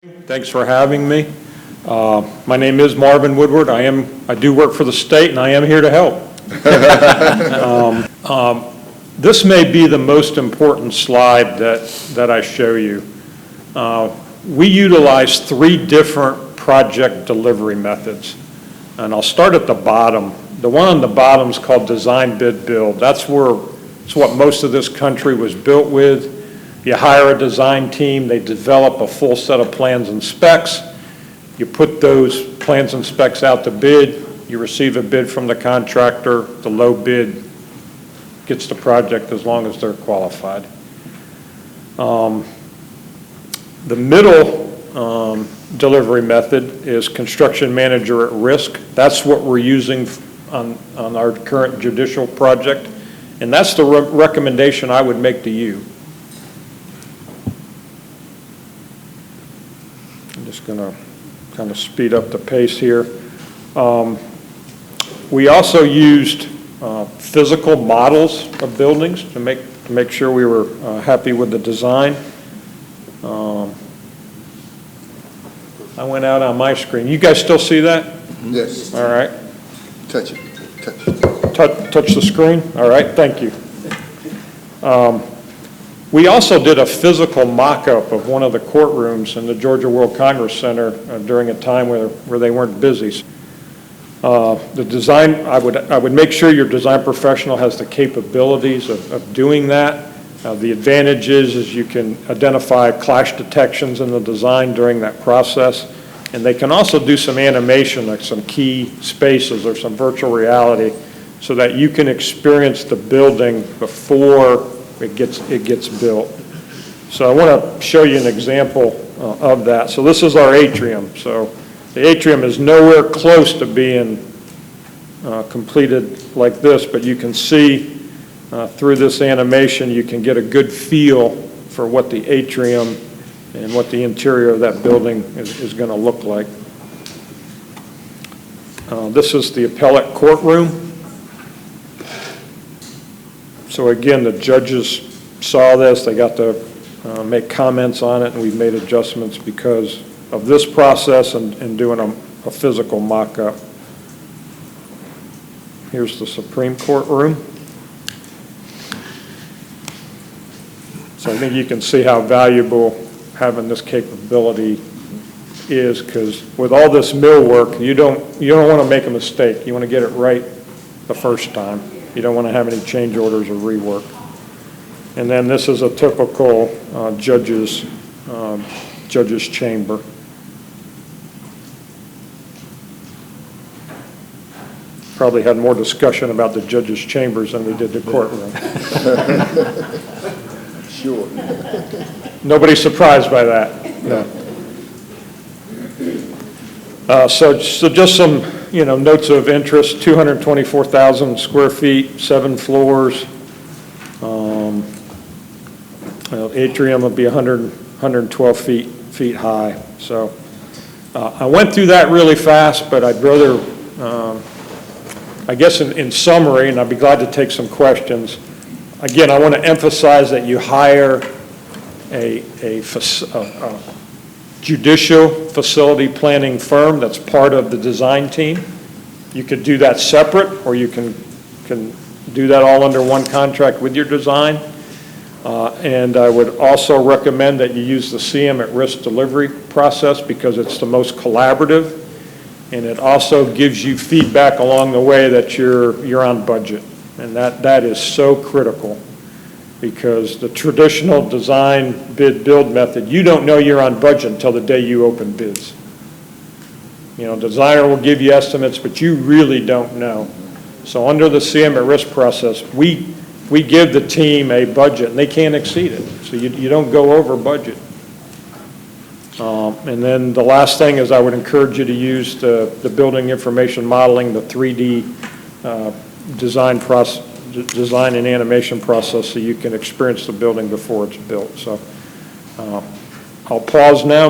Thanks for having me. My name is Marvin Woodward. I do work for the state, and I am here to help. This may be the most important slide that I show you. We utilize 3 different project delivery methods, and I'll start at the bottom. The one on the bottom is called DesignBidBuild. That's what most of this country was built with. You hire a design team, they develop a full set of plans and specs. You put those plans and specs out to bid. You receive a bid from the contractor. The low bid gets the project as long as they're qualified. The middle delivery method is construction manager at risk. That's what we're using on our current judicial project, and that's the recommendation I would make to you. I'm just going to kind of speed up the pace here. We also used physical models of buildings to make sure we were happy with the design. I went out on my screen. You guys still see that? Yes. All right. Touch it. Touch the screen? All right, thank you. We also did a physical mock-up of one of the courtrooms in the Georgia World Congress Center during a time where they weren't busy. The design, I would make sure your design professional has the capabilities of doing that. The advantage is you can identify clash detections in the design during that process, and they can also do some animation, like some key spaces or some virtual reality, so that you can experience the building before it gets built. So I want to show you an example of that. So this is our atrium. So the atrium is nowhere close to being completed like this, but you can see through this animation, you can get a good feel for what the atrium and what the interior of that building is going to look like. This is the appellate courtroom. So again, the judges saw this, they got to make comments on it, and we've made adjustments because of this process and doing a physical mock-up. Here's the Supreme Court room. So I think you can see how valuable having this capability is, because with all this millwork, you don't want to make a mistake. You want to get it right the first time. You don't want to have any change orders or rework. And then this is a typical judge's chamber. Probably had more discussion about the judge's chambers than we did the courtroom. Sure. Nobody's surprised by that. No. So just some notes of interest: 224,000 square feet, 7 floors. Atrium will be 112 feet high. So I went through that really fast, but I'd rather, I guess in summary, and I'd be glad to take some questions. Again, I want to emphasize that you hire a judicial facility planning firm that's part of the design team. You could do that separate, or you can do that all under one contract with your design. And I would also recommend that you use the CM at risk delivery process, because it's the most collaborative, and it also gives you feedback along the way that you're on budget. And that is so critical, because the traditional design bid build method, you don't know you're on budget until the day you open bids. Designer will give you estimates, but you really don't know. So under the CM at risk process, we give the team a budget, and they can't exceed it. So you don't go over budget. And then the last thing is, I would encourage you to use the building information modeling, the 3D design and animation process, so you can experience the building before it's built. So I'll pause now.